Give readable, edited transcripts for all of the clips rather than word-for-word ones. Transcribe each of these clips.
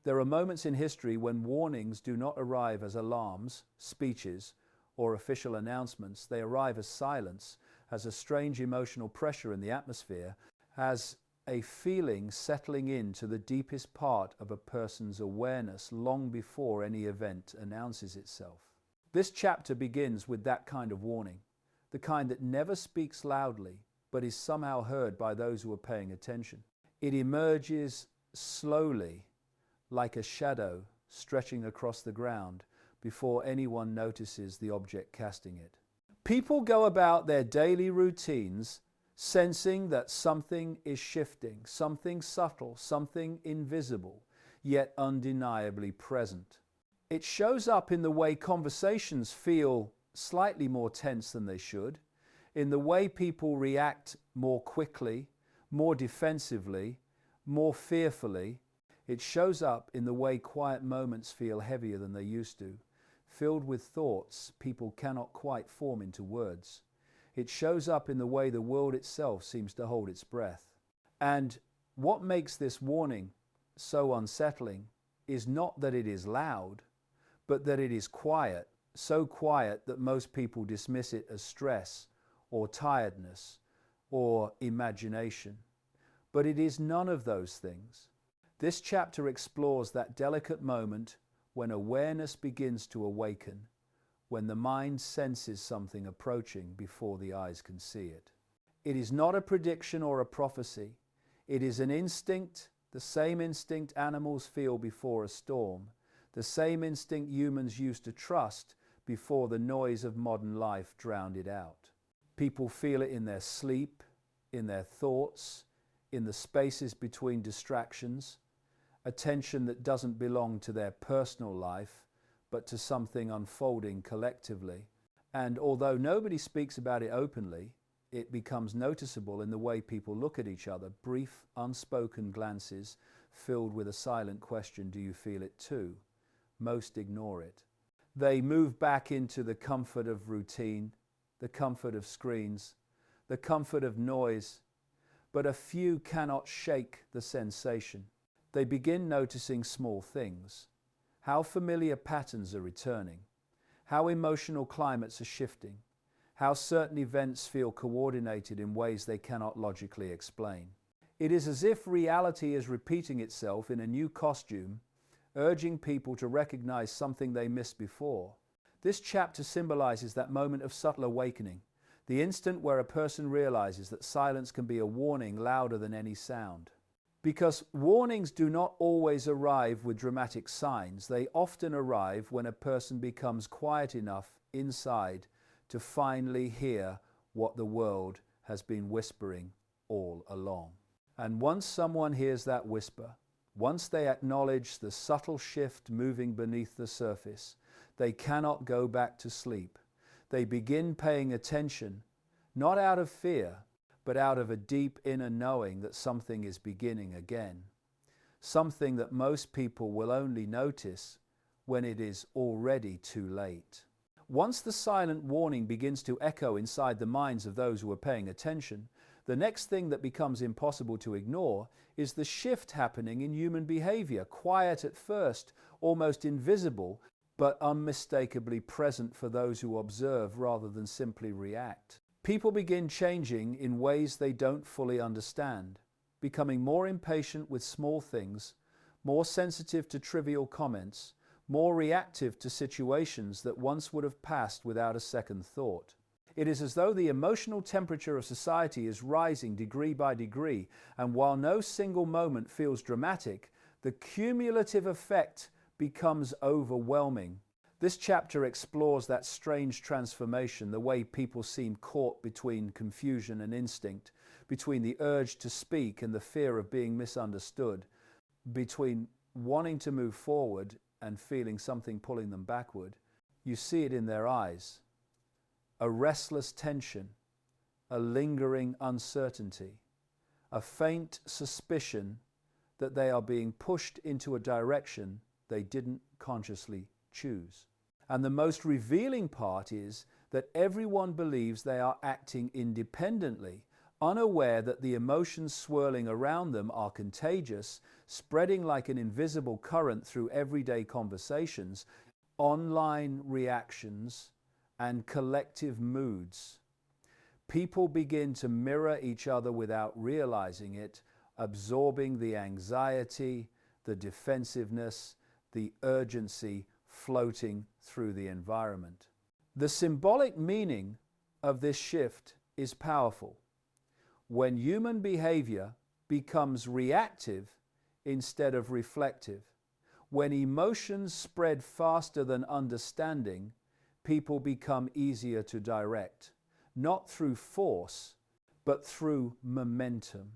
There are moments in history when warnings do not arrive as alarms, speeches, or official announcements. They arrive as silence, as a strange emotional pressure in the atmosphere, as a feeling settling into the deepest part of a person's awareness long before any event announces itself. This chapter begins with that kind of warning, the kind that never speaks loudly, but is somehow heard by those who are paying attention. It emerges slowly, like a shadow stretching across the ground before anyone notices the object casting it. People go about their daily routines sensing that something is shifting, something subtle, something invisible, yet undeniably present. It shows up in the way conversations feel slightly more tense than they should, in the way people react more quickly, more defensively, more fearfully. It shows up in the way quiet moments feel heavier than they used to, filled with thoughts people cannot quite form into words. It shows up in the way the world itself seems to hold its breath. And what makes this warning so unsettling is not that it is loud, but that it is quiet, so quiet that most people dismiss it as stress or tiredness or imagination. But it is none of those things. This chapter explores that delicate moment when awareness begins to awaken, when the mind senses something approaching before the eyes can see it. It is not a prediction or a prophecy. It is an instinct, the same instinct animals feel before a storm, the same instinct humans used to trust before the noise of modern life drowned it out. People feel it in their sleep, in their thoughts, in the spaces between distractions, attention that doesn't belong to their personal life, but to something unfolding collectively. And although nobody speaks about it openly, it becomes noticeable in the way people look at each other, brief, unspoken glances filled with a silent question, "Do you feel it too?" Most ignore it. They move back into the comfort of routine, the comfort of screens, the comfort of noise, but a few cannot shake the sensation. They begin noticing small things, how familiar patterns are returning, how emotional climates are shifting, how certain events feel coordinated in ways they cannot logically explain. It is as if reality is repeating itself in a new costume, urging people to recognize something they missed before. This chapter symbolizes that moment of subtle awakening, the instant where a person realizes that silence can be a warning louder than any sound. Because warnings do not always arrive with dramatic signs. They often arrive when a person becomes quiet enough inside to finally hear what the world has been whispering all along. And once someone hears that whisper, once they acknowledge the subtle shift moving beneath the surface, they cannot go back to sleep. They begin paying attention, not out of fear, but out of a deep inner knowing that something is beginning again. Something that most people will only notice when it is already too late. Once the silent warning begins to echo inside the minds of those who are paying attention, the next thing that becomes impossible to ignore is the shift happening in human behavior, quiet at first, almost invisible, but unmistakably present for those who observe rather than simply react. People begin changing in ways they don't fully understand, becoming more impatient with small things, more sensitive to trivial comments, more reactive to situations that once would have passed without a second thought. It is as though the emotional temperature of society is rising degree by degree, and while no single moment feels dramatic, the cumulative effect becomes overwhelming. This chapter explores that strange transformation, the way people seem caught between confusion and instinct, between the urge to speak and the fear of being misunderstood, between wanting to move forward and feeling something pulling them backward. You see it in their eyes. A restless tension, a lingering uncertainty, a faint suspicion that they are being pushed into a direction they didn't consciously choose. And the most revealing part is that everyone believes they are acting independently, unaware that the emotions swirling around them are contagious, spreading like an invisible current through everyday conversations, online reactions, and collective moods. People begin to mirror each other without realizing it, absorbing the anxiety, the defensiveness, the urgency floating through the environment. The symbolic meaning of this shift is powerful. When human behavior becomes reactive instead of reflective, when emotions spread faster than understanding, people become easier to direct, not through force, but through momentum.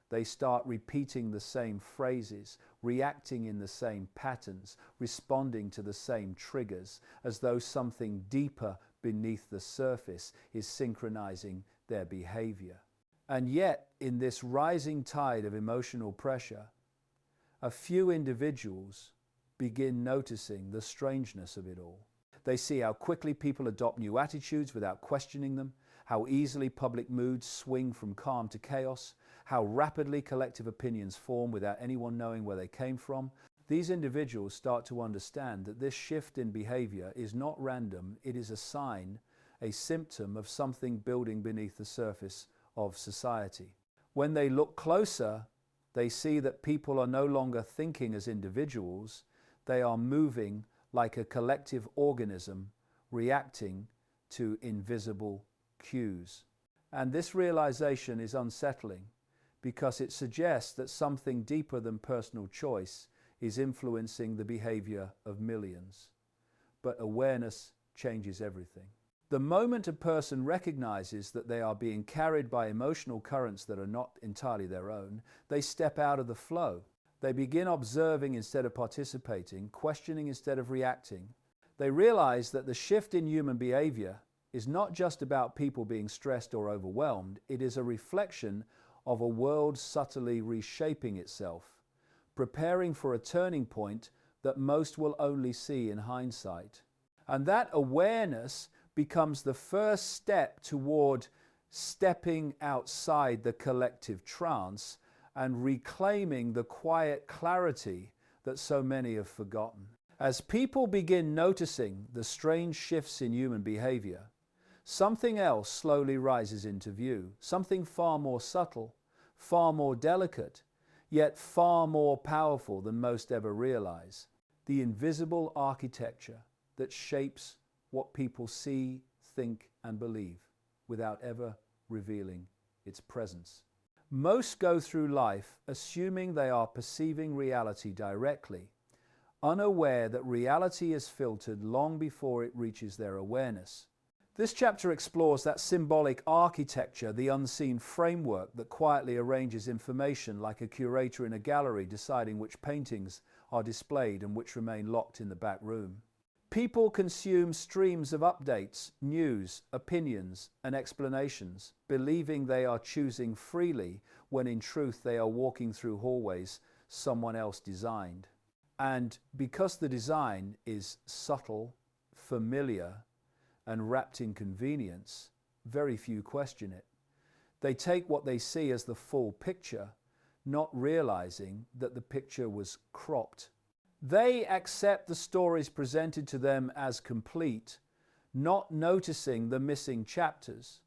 They start repeating the same phrases, reacting in the same patterns, responding to the same triggers, as though something deeper beneath the surface is synchronizing their behavior. And yet, in this rising tide of emotional pressure, a few individuals begin noticing the strangeness of it all. They see how quickly people adopt new attitudes without questioning them, how easily public moods swing from calm to chaos, how rapidly collective opinions form without anyone knowing where they came from. These individuals start to understand that this shift in behavior is not random, it is a sign, a symptom of something building beneath the surface of society. When they look closer, they see that people are no longer thinking as individuals, they are moving like a collective organism, reacting to invisible cues. And this realization is unsettling because it suggests that something deeper than personal choice is influencing the behavior of millions. But awareness changes everything. The moment a person recognizes that they are being carried by emotional currents that are not entirely their own, they step out of the flow. They begin observing instead of participating, questioning instead of reacting. They realize that the shift in human behavior is not just about people being stressed or overwhelmed, it is a reflection of a world subtly reshaping itself, preparing for a turning point that most will only see in hindsight. And that awareness becomes the first step toward stepping outside the collective trance and reclaiming the quiet clarity that so many have forgotten. As people begin noticing the strange shifts in human behavior, something else slowly rises into view, something far more subtle, far more delicate, yet far more powerful than most ever realize. The invisible architecture that shapes what people see, think, and believe without ever revealing its presence. Most go through life assuming they are perceiving reality directly, unaware that reality is filtered long before it reaches their awareness. This chapter explores that symbolic architecture, the unseen framework that quietly arranges information like a curator in a gallery deciding which paintings are displayed and which remain locked in the back room. People consume streams of updates, news, opinions, and explanations, believing they are choosing freely when in truth they are walking through hallways someone else designed. And because the design is subtle, familiar, and wrapped in convenience, very few question it. They take what they see as the full picture, not realizing that the picture was cropped. They accept the stories presented to them as complete, not noticing the missing chapters.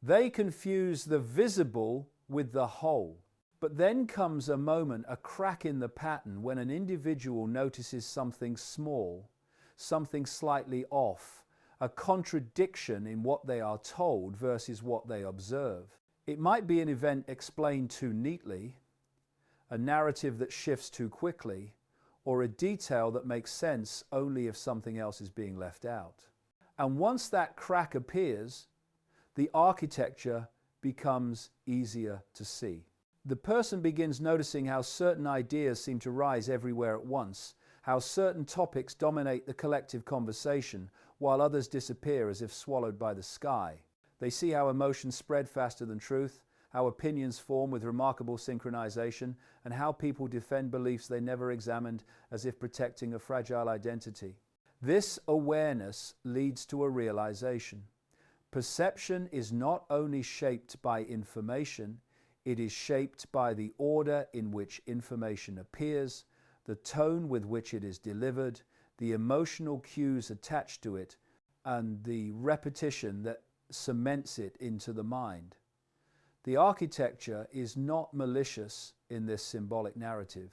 They confuse the visible with the whole. But then comes a moment, a crack in the pattern, when an individual notices something small, something slightly off, a contradiction in what they are told versus what they observe. It might be an event explained too neatly, a narrative that shifts too quickly, or a detail that makes sense only if something else is being left out. And once that crack appears, the architecture becomes easier to see. The person begins noticing how certain ideas seem to rise everywhere at once, how certain topics dominate the collective conversation, while others disappear as if swallowed by the sky. They see how emotions spread faster than truth, how opinions form with remarkable synchronization, and how people defend beliefs they never examined as if protecting a fragile identity. This awareness leads to a realization. Perception is not only shaped by information, it is shaped by the order in which information appears, the tone with which it is delivered, the emotional cues attached to it, and the repetition that cements it into the mind. The architecture is not malicious in this symbolic narrative.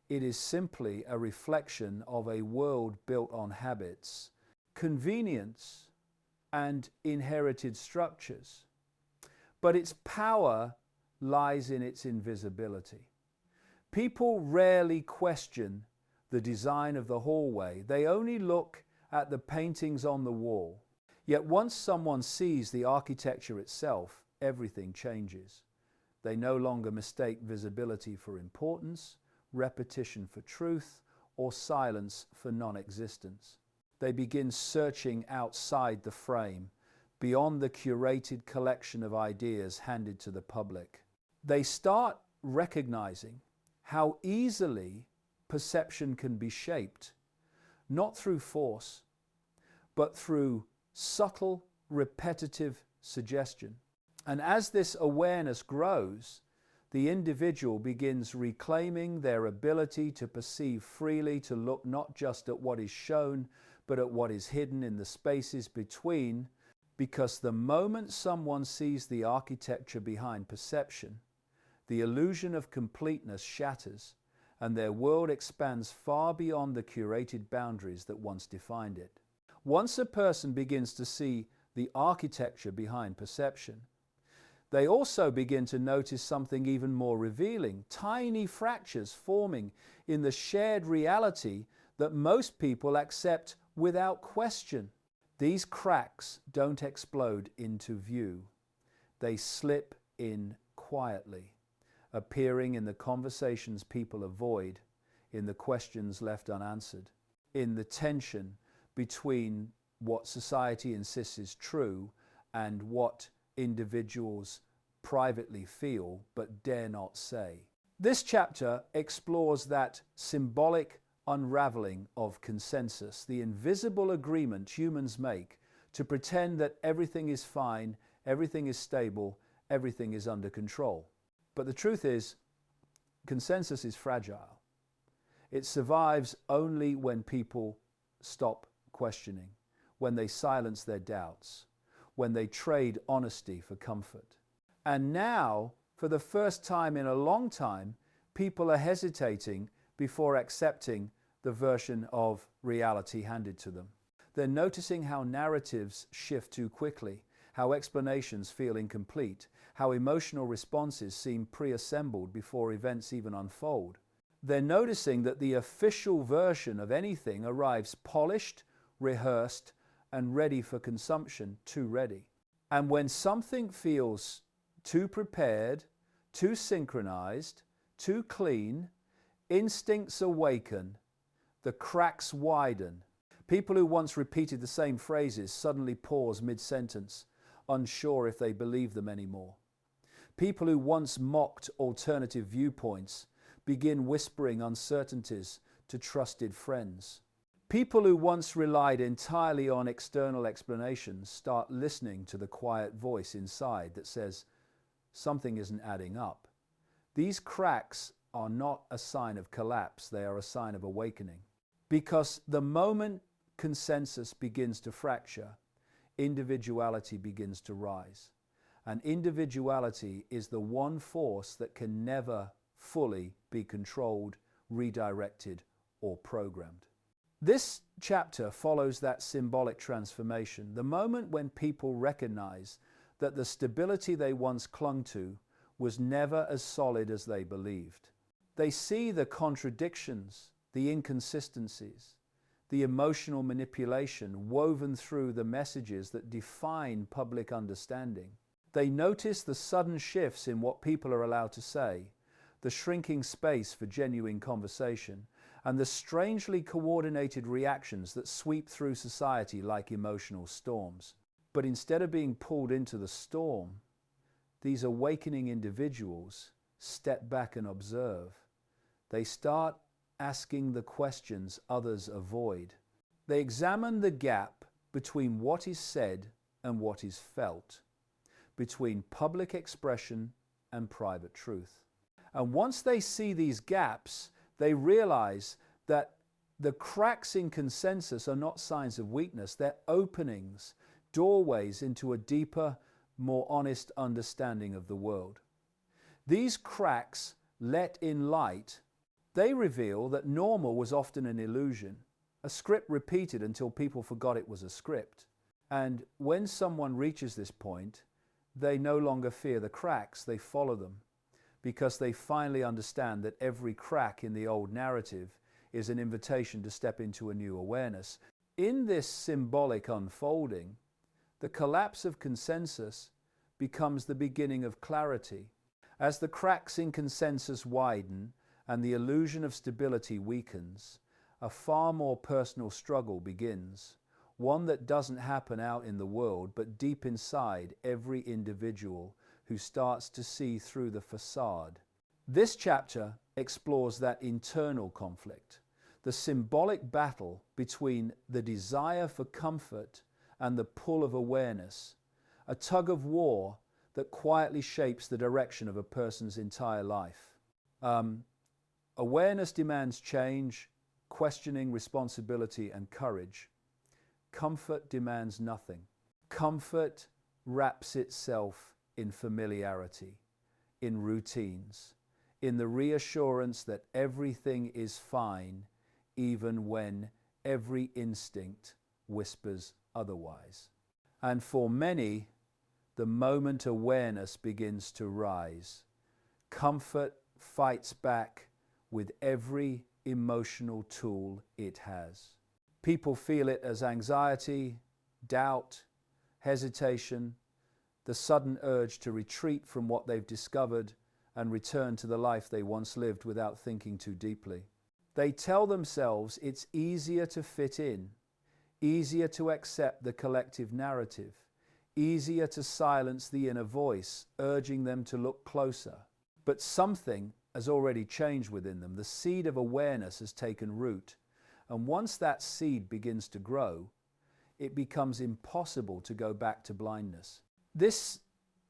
It is simply a reflection of a world built on habits, convenience, and inherited structures. But its power lies in its invisibility. People rarely question the design of the hallway. They only look at the paintings on the wall. Yet once someone sees the architecture itself, everything changes. They no longer mistake visibility for importance, repetition for truth, or silence for non-existence. They begin searching outside the frame, beyond the curated collection of ideas handed to the public. They start recognizing how easily perception can be shaped, not through force, but through subtle, repetitive suggestion. And as this awareness grows, the individual begins reclaiming their ability to perceive freely, to look not just at what is shown, but at what is hidden in the spaces between, because the moment someone sees the architecture behind perception, the illusion of completeness shatters, and their world expands far beyond the curated boundaries that once defined it. Once a person begins to see the architecture behind perception, they also begin to notice something even more revealing, tiny fractures forming in the shared reality that most people accept without question. These cracks don't explode into view. They slip in quietly, appearing in the conversations people avoid, in the questions left unanswered, in the tension between what society insists is true and what individuals privately feel but dare not say. This chapter explores that symbolic unraveling of consensus, the invisible agreement humans make to pretend that everything is fine, everything is stable, everything is under control. But the truth is, consensus is fragile. It survives only when people stop questioning, when they silence their doubts, when they trade honesty for comfort. And now, for the first time in a long time, people are hesitating before accepting the version of reality handed to them. They're noticing how narratives shift too quickly, how explanations feel incomplete, how emotional responses seem pre-assembled before events even unfold. They're noticing that the official version of anything arrives polished, rehearsed, and ready for consumption, too ready. And when something feels too prepared, too synchronized, too clean, instincts awaken, the cracks widen. People who once repeated the same phrases suddenly pause mid-sentence, unsure if they believe them anymore. People who once mocked alternative viewpoints begin whispering uncertainties to trusted friends. People who once relied entirely on external explanations start listening to the quiet voice inside that says, something isn't adding up. These cracks are not a sign of collapse, they are a sign of awakening. Because the moment consensus begins to fracture, individuality begins to rise. And individuality is the one force that can never fully be controlled, redirected, or programmed. This chapter follows that symbolic transformation, the moment when people recognize that the stability they once clung to was never as solid as they believed. They see the contradictions, the inconsistencies, the emotional manipulation woven through the messages that define public understanding. They notice the sudden shifts in what people are allowed to say, the shrinking space for genuine conversation, and the strangely coordinated reactions that sweep through society like emotional storms. But instead of being pulled into the storm, these awakening individuals step back and observe. They start asking the questions others avoid. They examine the gap between what is said and what is felt, between public expression and private truth. And once they see these gaps, they realize that the cracks in consensus are not signs of weakness, they're openings, doorways into a deeper, more honest understanding of the world. These cracks let in light. They reveal that normal was often an illusion, a script repeated until people forgot it was a script. And when someone reaches this point, they no longer fear the cracks, they follow them, because they finally understand that every crack in the old narrative is an invitation to step into a new awareness. In this symbolic unfolding, the collapse of consensus becomes the beginning of clarity. As the cracks in consensus widen and the illusion of stability weakens, a far more personal struggle begins, one that doesn't happen out in the world, but deep inside every individual who starts to see through the facade. This chapter explores that internal conflict, the symbolic battle between the desire for comfort and the pull of awareness, a tug of war that quietly shapes the direction of a person's entire life. Awareness demands change, questioning, responsibility, and courage. Comfort demands nothing. Comfort wraps itself in familiarity, in routines, in the reassurance that everything is fine, even when every instinct whispers otherwise. And for many, the moment awareness begins to rise, comfort fights back with every emotional tool it has. People feel it as anxiety, doubt, hesitation, the sudden urge to retreat from what they've discovered and return to the life they once lived without thinking too deeply. They tell themselves it's easier to fit in, easier to accept the collective narrative, easier to silence the inner voice, urging them to look closer. But something has already changed within them. The seed of awareness has taken root. And once that seed begins to grow, it becomes impossible to go back to blindness. This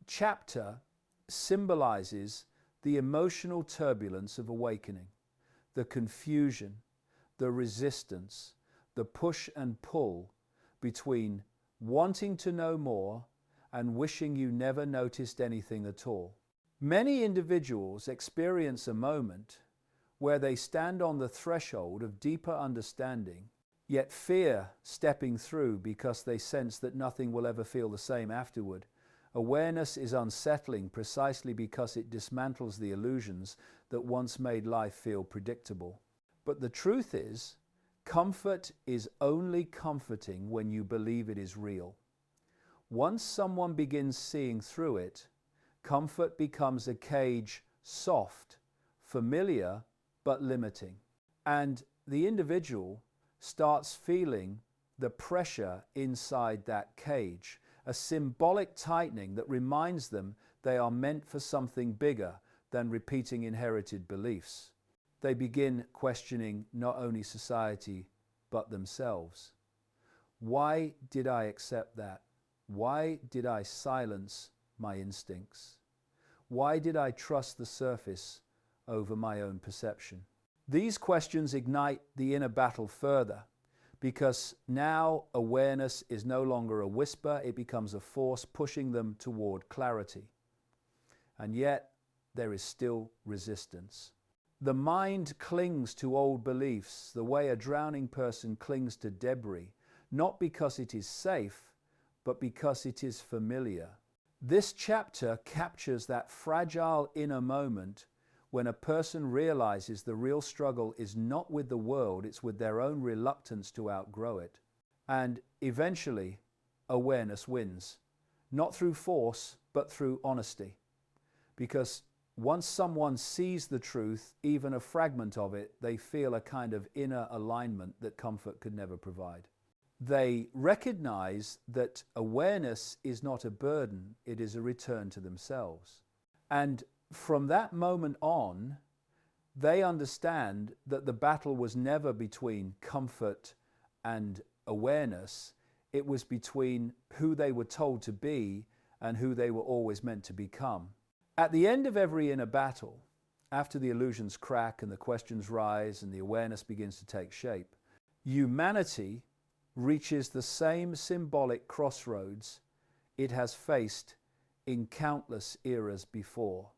chapter symbolizes the emotional turbulence of awakening, the confusion, the resistance, the push and pull between wanting to know more and wishing you never noticed anything at all. Many individuals experience a moment where they stand on the threshold of deeper understanding, yet fear stepping through because they sense that nothing will ever feel the same afterward. Awareness is unsettling precisely because it dismantles the illusions that once made life feel predictable. But the truth is, comfort is only comforting when you believe it is real. Once someone begins seeing through it, comfort becomes a cage, soft, familiar, but limiting. And the individual starts feeling the pressure inside that cage, a symbolic tightening that reminds them they are meant for something bigger than repeating inherited beliefs. They begin questioning not only society, but themselves. Why did I accept that? Why did I silence my instincts? Why did I trust the surface over my own perception? These questions ignite the inner battle further, because now awareness is no longer a whisper, it becomes a force pushing them toward clarity. And yet, there is still resistance. The mind clings to old beliefs the way a drowning person clings to debris, not because it is safe, but because it is familiar. This chapter captures that fragile inner moment when a person realizes the real struggle is not with the world, it's with their own reluctance to outgrow it. And eventually, awareness wins, not through force, but through honesty. Because once someone sees the truth, even a fragment of it, they feel a kind of inner alignment that comfort could never provide. They recognize that awareness is not a burden, it is a return to themselves. And from that moment on, they understand that the battle was never between comfort and awareness. It was between who they were told to be and who they were always meant to become. At the end of every inner battle, after the illusions crack and the questions rise and the awareness begins to take shape, humanity reaches the same symbolic crossroads it has faced in countless eras before.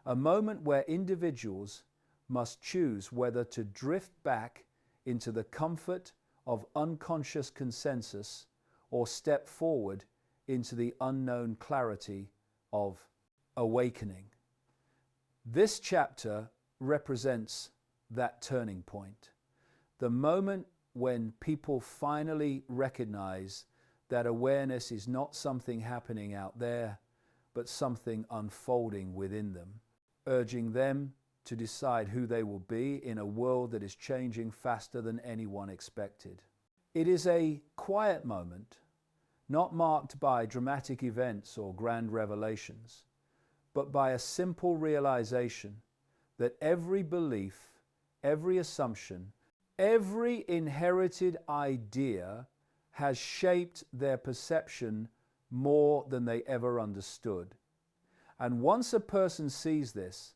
A moment where individuals must choose whether to drift back into the comfort of unconscious consensus or step forward into the unknown clarity of awakening. This chapter represents that turning point, the moment when people finally recognize that awareness is not something happening out there, but something unfolding within them, urging them to decide who they will be in a world that is changing faster than anyone expected. It is a quiet moment, not marked by dramatic events or grand revelations, but by a simple realization that every belief, every assumption, every inherited idea has shaped their perception more than they ever understood. And once a person sees this,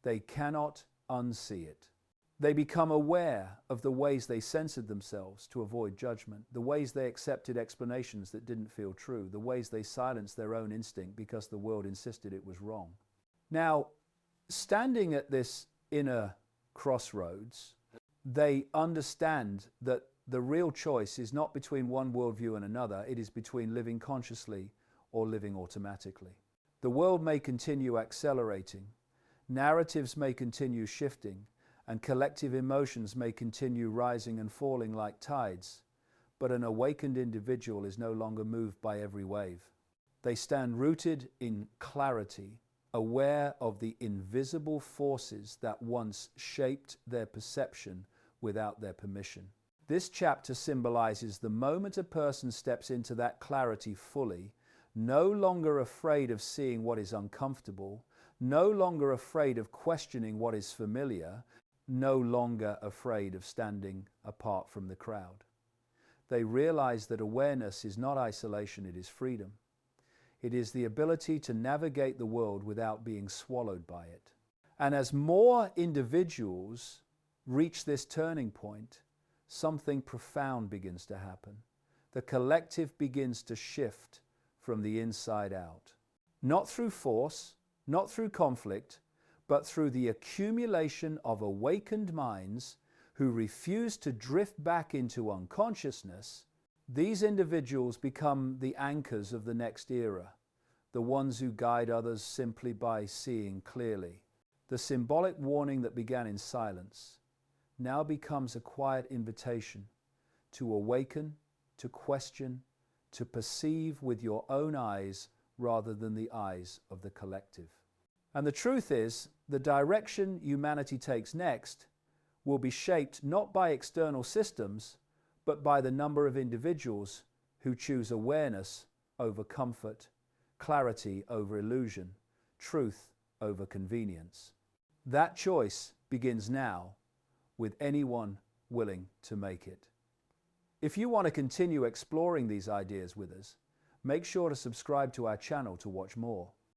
they cannot unsee it. They become aware of the ways they censored themselves to avoid judgment, the ways they accepted explanations that didn't feel true, the ways they silenced their own instinct because the world insisted it was wrong. Now, standing at this inner crossroads, they understand that the real choice is not between one worldview and another, it is between living consciously or living automatically. The world may continue accelerating, narratives may continue shifting, and collective emotions may continue rising and falling like tides, but an awakened individual is no longer moved by every wave. They stand rooted in clarity, aware of the invisible forces that once shaped their perception without their permission. This chapter symbolizes the moment a person steps into that clarity fully, no longer afraid of seeing what is uncomfortable, no longer afraid of questioning what is familiar, no longer afraid of standing apart from the crowd. They realize that awareness is not isolation, it is freedom. It is the ability to navigate the world without being swallowed by it. And as more individuals reach this turning point, something profound begins to happen. The collective begins to shift from the inside out. Not through force, not through conflict, but through the accumulation of awakened minds who refuse to drift back into unconsciousness. These individuals become the anchors of the next era, the ones who guide others simply by seeing clearly. The symbolic warning that began in silence now becomes a quiet invitation to awaken, to question, to perceive with your own eyes rather than the eyes of the collective. And the truth is, the direction humanity takes next will be shaped not by external systems, but by the number of individuals who choose awareness over comfort, clarity over illusion, truth over convenience. That choice begins now with anyone willing to make it. If you want to continue exploring these ideas with us, make sure to subscribe to our channel to watch more.